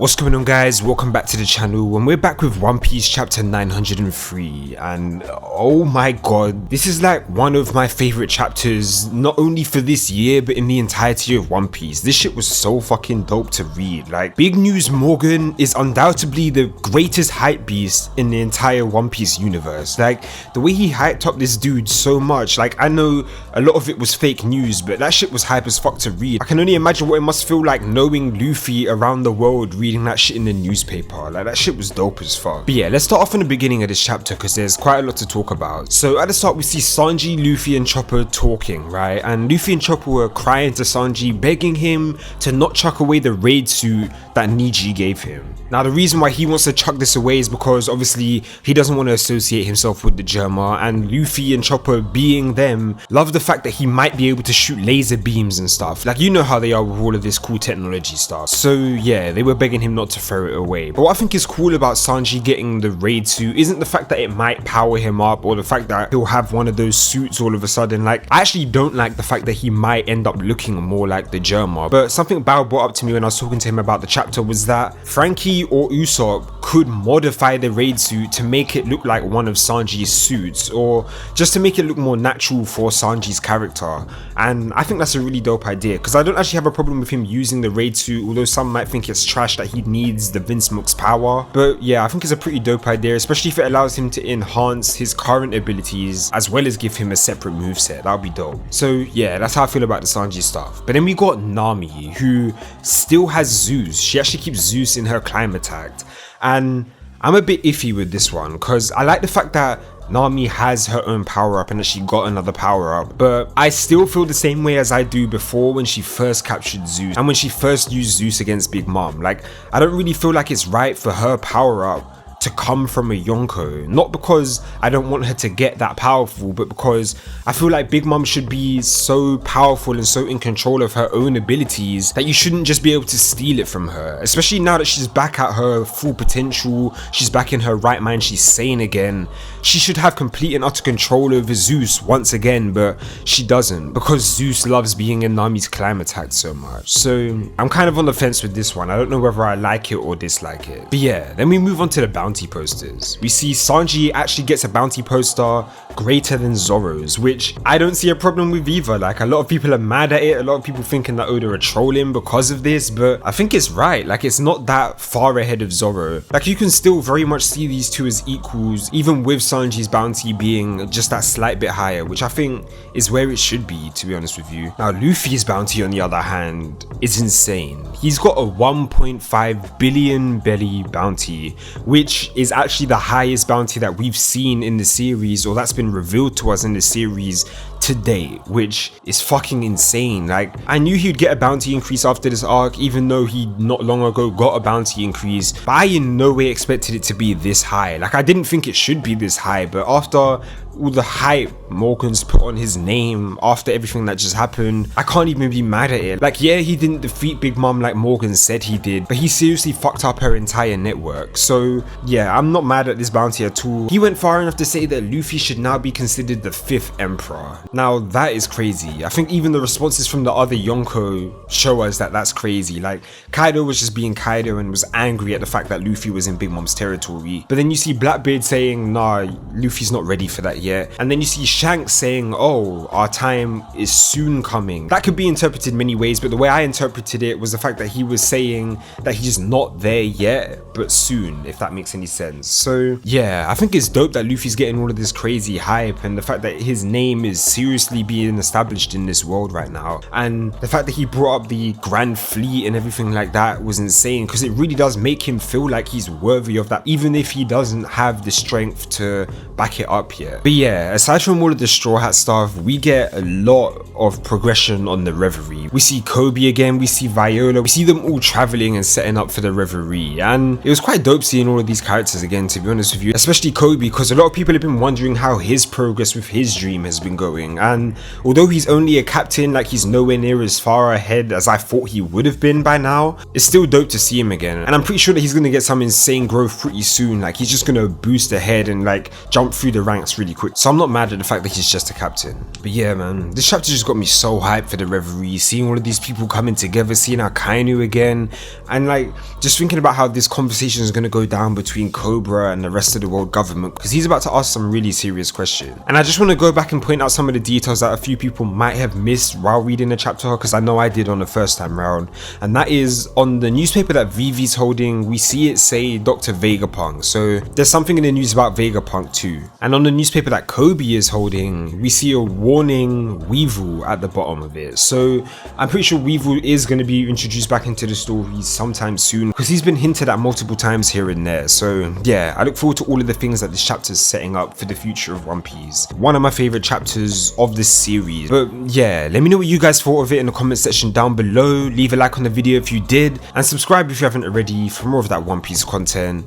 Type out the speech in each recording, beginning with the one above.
What's going on, guys? Welcome back to the channel, and we're back with One Piece chapter 903, and oh my god, this is like one of my favorite chapters, not only for this year but in the entirety of One Piece. This shit was so fucking dope to read. Like, Big News Morgan is undoubtedly the greatest hype beast in the entire One Piece universe. Like, the way he hyped up this dude so much, like, I know a lot of it was fake news, but that shit was hype as fuck to read. I can only imagine what it must feel like knowing Luffy around the world reading that shit in the newspaper. Like, that shit was dope as fuck. But yeah, let's start off in the beginning of this chapter because there's quite a lot to talk about. So at the start we see Sanji, Luffy and Chopper talking, right? And Luffy and Chopper were crying to Sanji, begging him to not chuck away the raid suit that Niji gave him. Now the reason why he wants to chuck this away is because obviously he doesn't want to associate himself with the Germa, and Luffy and Chopper, being them, love the fact that he might be able to shoot laser beams and stuff. Like, you know how they are with all of this cool technology stuff. So yeah, they were begging him not to throw it away. But what I think is cool about Sanji getting the raid suit isn't the fact that it might power him up or the fact that he'll have one of those suits all of a sudden. Like, I actually don't like the fact that he might end up looking more like the Germa. But something Bao brought up to me when I was talking to him about the chapter was that Frankie or Usopp could modify the raid suit to make it look like one of Sanji's suits, or just to make it look more natural for Sanji's character. And I think that's a really dope idea, because I don't actually have a problem with him using the raid suit, although some might think it's trash that he needs the Vinsmoke's power. But yeah, I think it's a pretty dope idea, especially if it allows him to enhance his current abilities as well as give him a separate moveset. That would be dope. So yeah, that's how I feel about the Sanji stuff. But then we got Nami, who still has Zeus. She actually keeps Zeus in her climate act, and I'm a bit iffy with this one because I like the fact that Nami has her own power up and that she got another power up, but I still feel the same way as I do before when she first captured Zeus and when she first used Zeus against Big Mom. Like, I don't really feel like it's right for her power up to come from a Yonko, not because I don't want her to get that powerful, but because I feel like Big Mom should be so powerful and so in control of her own abilities that you shouldn't just be able to steal it from her, especially now that she's back at her full potential, she's back in her right mind, she's sane again. She should have complete and utter control over Zeus once again, but she doesn't, because Zeus loves being in Nami's climate act so much. So I'm kind of on the fence with this one. I don't know whether I like it or dislike it. But yeah, then we move on to the bounty posters. We see Sanji actually gets a bounty poster greater than Zoro's, which I don't see a problem with either. Like, a lot of people are mad at it, a lot of people thinking that Oda are trolling because of this, but I think it's right. Like, it's not that far ahead of Zoro. Like, you can still very much see these two as equals, even with Sanji's bounty being just that slight bit higher, which I think is where it should be, to be honest with you. Now, Luffy's bounty, on the other hand, is insane. He's got a 1.5 billion belly bounty, which is actually the highest bounty that we've seen in the series, or that's been revealed to us in the series to date, which is fucking insane. Like, I knew he'd get a bounty increase after this arc, even though he not long ago got a bounty increase, but I in no way expected it to be this high. Like, I didn't think it should be this high, but after all the hype Morgan's put on his name, after everything that just happened, I can't even be mad at it. Like, yeah, he didn't defeat Big Mom like Morgan said he did, but he seriously fucked up her entire network. So yeah, I'm not mad at this bounty at all. He went far enough to say that Luffy should now be considered the 5th emperor. Now, that is crazy. I think even the responses from the other Yonko show us that that's crazy. Like, Kaido was just being Kaido and was angry at the fact that Luffy was in Big Mom's territory. But then you see Blackbeard saying, nah, Luffy's not ready for that yet. And then you see Shanks saying, oh, our time is soon coming. That could be interpreted many ways, but the way I interpreted it was the fact that he was saying that he's not there yet, but soon, if that makes any sense. So yeah, I think it's dope that Luffy's getting all of this crazy hype, and the fact that his name is seriously being established in this world right now, and the fact that he brought up the Grand Fleet and everything like that was insane, because it really does make him feel like he's worthy of that, even if he doesn't have the strength to back it up yet. But yeah, aside from all of the Straw Hat stuff, we get a lot of progression on the Reverie. We see Kobe again, we see Viola, we see them all traveling and setting up for the Reverie, and it was quite dope seeing all of these characters again, to be honest with you, especially Kobe, because a lot of people have been wondering how his progress with his dream has been going. everything. And although he's only a captain, like he's nowhere near as far ahead as I thought he would have been by now, it's still dope to see him again. And I'm pretty sure that he's gonna get some insane growth pretty soon. Like he's just gonna boost ahead and like jump through the ranks really quick. So I'm not mad at the fact that he's just a captain. But yeah, man, this chapter just got me so hyped for the Reverie, seeing all of these people coming together, seeing Akainu again, and like just thinking about how this conversation is gonna go down between Cobra and the rest of the world government, because he's about to ask some really serious questions. And I just want to go back and point out some of the details that a few people might have missed while reading the chapter, because I know I did on the first time round. And that is, on the newspaper that Vivi's holding, we see it say Dr. Vegapunk, so there's something in the news about Vegapunk too. And on the newspaper that Kobe is holding, we see a warning Weevil at the bottom of it, so I'm pretty sure Weevil is going to be introduced back into the story sometime soon, because he's been hinted at multiple times here and there. So yeah, I look forward to all of the things that this chapter is setting up for the future of One Piece. One of my favorite chapters of this series. But yeah, let me know what you guys thought of it in the comment section down below. Leave a like on the video if you did, and subscribe if you haven't already for more of that One Piece content.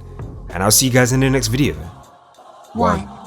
And I'll see you guys in the next video. 1.